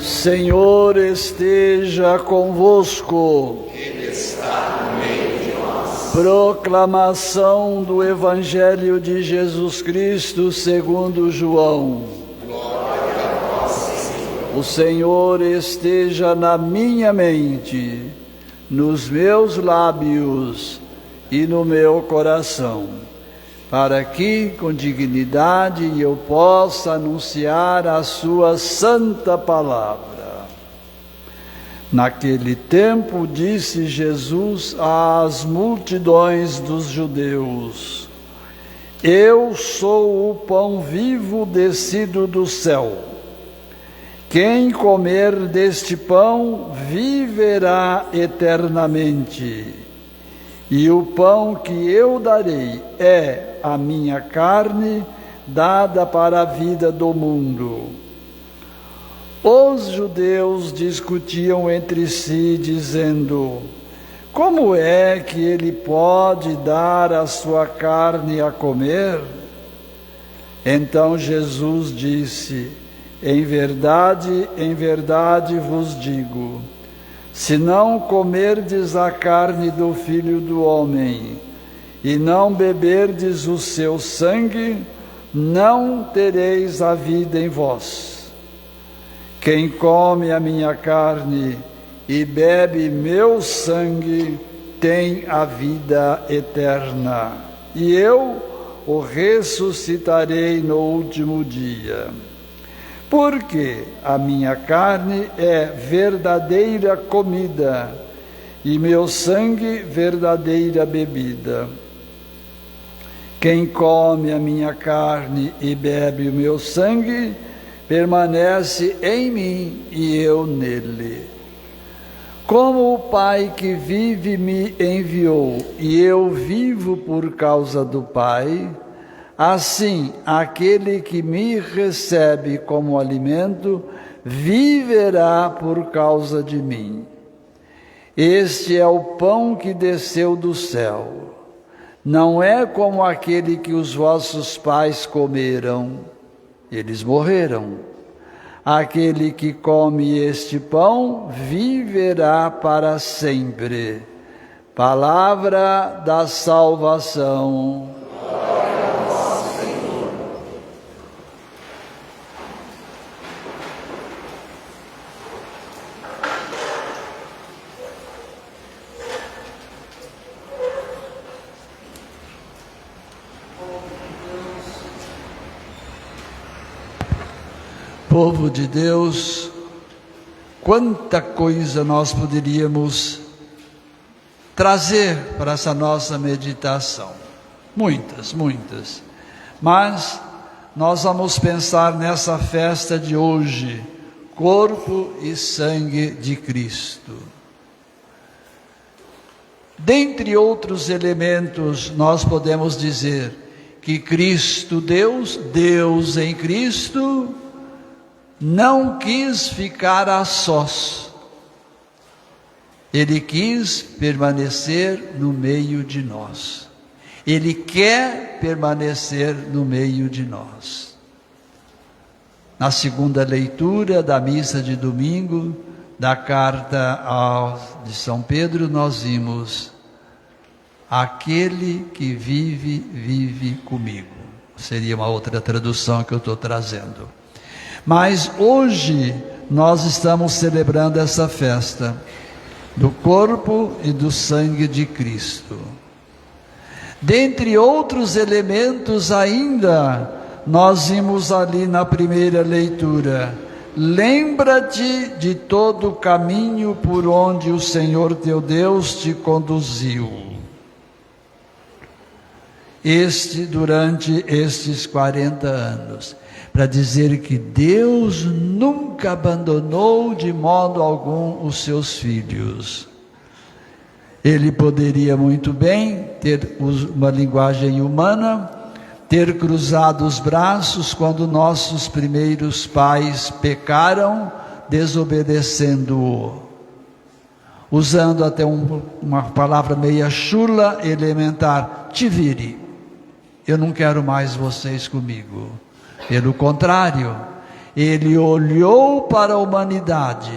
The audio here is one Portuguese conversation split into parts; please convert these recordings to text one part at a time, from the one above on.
Senhor esteja convosco. Ele está no meio de nós. Proclamação do Evangelho de Jesus Cristo segundo João. Glória a vós, Senhor. O Senhor esteja na minha mente, nos meus lábios e no meu coração, para que com dignidade eu possa anunciar a sua santa palavra. Naquele tempo disse Jesus às multidões dos judeus: Eu sou o pão vivo descido do céu. Quem comer deste pão viverá eternamente. E o pão que eu darei é a minha carne, dada para a vida do mundo. Os judeus discutiam entre si, dizendo: Como é que ele pode dar a sua carne a comer? Então Jesus disse: em verdade vos digo, se não comerdes a carne do Filho do Homem e não beberdes o seu sangue, não tereis a vida em vós. Quem come a minha carne e bebe meu sangue tem a vida eterna, e eu o ressuscitarei no último dia. Porque a minha carne é verdadeira comida e meu sangue verdadeira bebida. Quem come a minha carne e bebe o meu sangue permanece em mim e eu nele. Como o Pai que vive me enviou e eu vivo por causa do Pai, assim aquele que me recebe como alimento viverá por causa de mim. Este é o pão que desceu do céu. Não é como aquele que os vossos pais comeram. Eles morreram. Aquele que come este pão viverá para sempre. Palavra da salvação. Glória a vós, Senhor. Povo de Deus, quanta coisa nós poderíamos trazer para essa nossa meditação. Muitas. Mas nós vamos pensar nessa festa de hoje, corpo e sangue de Cristo. Dentre outros elementos, nós podemos dizer que Cristo, Deus em Cristo, não quis ficar a sós. Ele quis permanecer no meio de nós. Ele quer permanecer no meio de nós. Na segunda leitura da missa de domingo, da carta de São Pedro, nós vimos: aquele que vive comigo. Seria uma outra tradução que eu estou trazendo. Mas hoje nós estamos celebrando essa festa do corpo e do sangue de Cristo. Dentre outros elementos ainda, nós vimos ali na primeira leitura: lembra-te de todo o caminho por onde o Senhor teu Deus te conduziu. Durante estes 40 anos. Para dizer que Deus nunca abandonou de modo algum os seus filhos. Ele poderia muito bem ter uma linguagem humana, ter cruzado os braços quando nossos primeiros pais pecaram, desobedecendo-o. Usando até uma palavra meia chula, elementar: te vire, eu não quero mais vocês comigo. Pelo contrário, Ele olhou para a humanidade,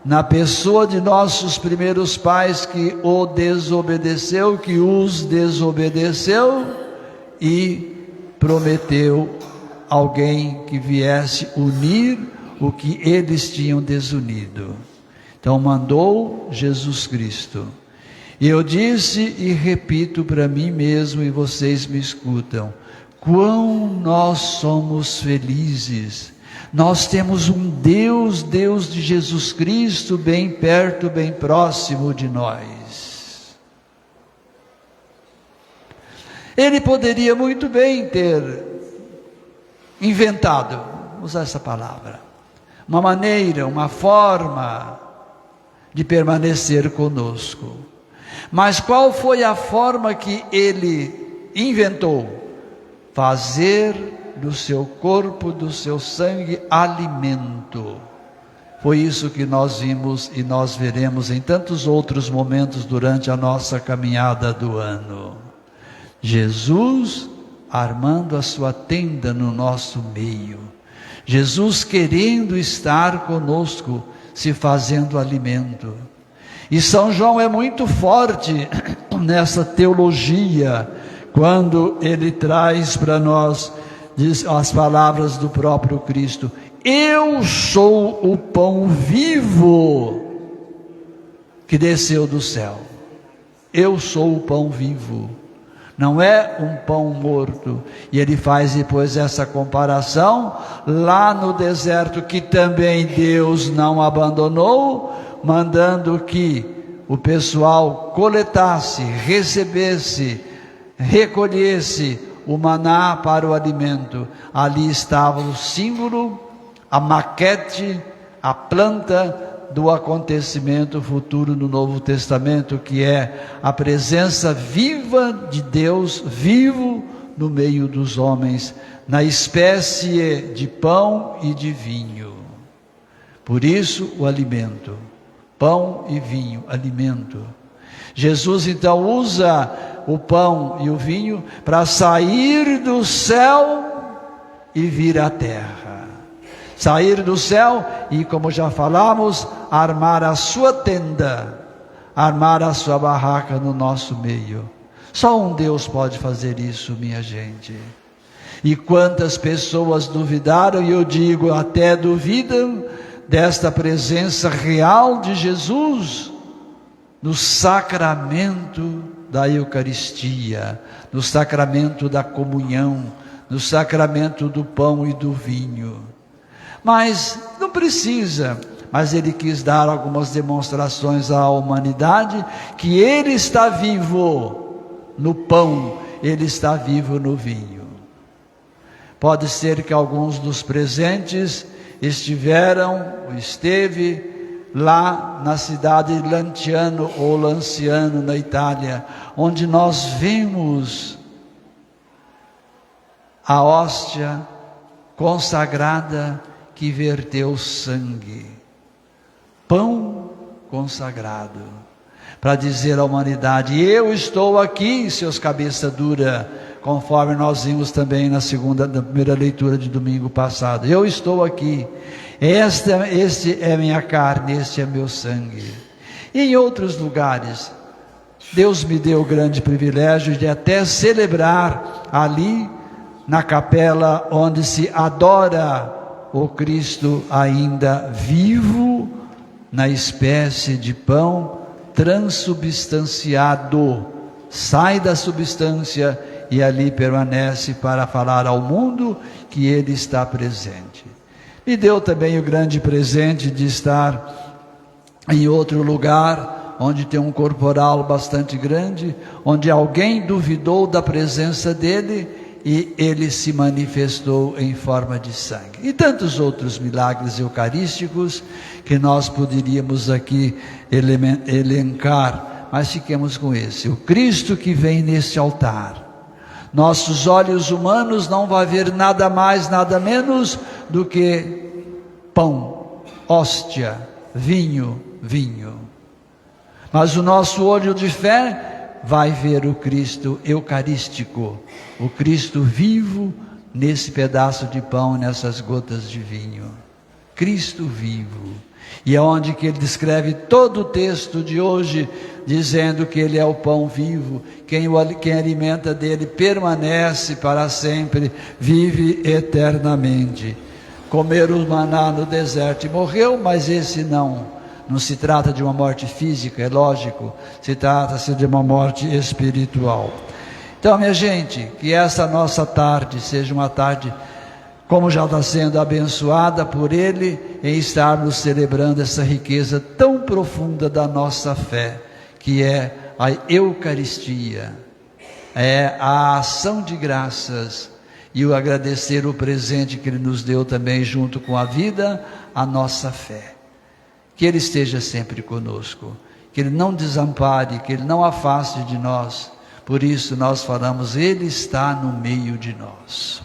na pessoa de nossos primeiros pais que o desobedeceu, que os desobedeceu, e prometeu alguém que viesse unir o que eles tinham desunido. Então mandou Jesus Cristo. E eu disse e repito para mim mesmo, e vocês me escutam: quão nós somos felizes. Nós temos um Deus de Jesus Cristo, bem perto, bem próximo de nós. Ele poderia muito bem ter inventado, usar essa palavra, uma maneira, uma forma de permanecer conosco. Mas qual foi a forma que ele inventou? Fazer do seu corpo, do seu sangue, alimento. Foi isso que nós vimos e nós veremos em tantos outros momentos durante a nossa caminhada do ano. Jesus armando a sua tenda no nosso meio. Jesus querendo estar conosco, se fazendo alimento. E São João é muito forte nessa teologia, quando ele traz para nós as palavras do próprio Cristo: eu sou o pão vivo que desceu do céu. Eu sou o pão vivo, não é um pão morto. E ele faz depois essa comparação lá no deserto, que também Deus não abandonou, mandando que o pessoal coletasse, recebesse, recolhesse o maná para o alimento. Ali estava o símbolo, a maquete, a planta do acontecimento futuro no Novo Testamento, que é a presença viva de Deus, vivo no meio dos homens, na espécie de pão e de vinho. Por isso o alimento, pão e vinho, alimento. Jesus então usa o pão e o vinho para sair do céu e vir à terra. Sair do céu e, como já falamos, armar a sua tenda, armar a sua barraca no nosso meio. Só um Deus pode fazer isso, minha gente. E quantas pessoas duvidaram, e eu digo até duvidam, desta presença real de Jesus no sacramento da Eucaristia, no sacramento da comunhão, no sacramento do pão e do vinho. Mas não precisa, mas ele quis dar algumas demonstrações à humanidade que ele está vivo no pão, ele está vivo no vinho. Pode ser que alguns dos presentes esteve lá na cidade de Lanciano ou Lanciano, na Itália, onde nós vemos a hóstia consagrada que verteu sangue, pão consagrado, para dizer à humanidade: eu estou aqui, seus cabeça dura, conforme nós vimos também na primeira leitura de domingo passado. Eu estou aqui, este é minha carne, este é meu sangue. E em outros lugares, Deus me deu o grande privilégio de até celebrar ali, na capela onde se adora o Cristo ainda vivo, na espécie de pão transubstanciado, sai da substância e ali permanece para falar ao mundo que ele está presente. Me deu também o grande presente de estar em outro lugar, onde tem um corporal bastante grande, onde alguém duvidou da presença dele e ele se manifestou em forma de sangue. E tantos outros milagres eucarísticos que nós poderíamos aqui elencar, mas fiquemos com esse: o Cristo que vem nesse altar. Nossos olhos humanos não vão ver nada mais, nada menos do que pão, hóstia, vinho. Mas o nosso olho de fé vai ver o Cristo eucarístico, o Cristo vivo nesse pedaço de pão, nessas gotas de vinho. Cristo vivo. E é onde que ele descreve todo o texto de hoje, dizendo que ele é o pão vivo, quem alimenta dele permanece para sempre, vive eternamente. Comer o maná no deserto e morreu, mas esse não se trata de uma morte física, é lógico, se trata-se de uma morte espiritual. Então, minha gente, que essa nossa tarde seja uma tarde, como já está sendo abençoada por Ele, em estarmos celebrando essa riqueza tão profunda da nossa fé, que é a Eucaristia, é a ação de graças e o agradecer o presente que Ele nos deu também, junto com a vida, a nossa fé. Que Ele esteja sempre conosco, que Ele não desampare, que Ele não afaste de nós. Por isso nós falamos, Ele está no meio de nós.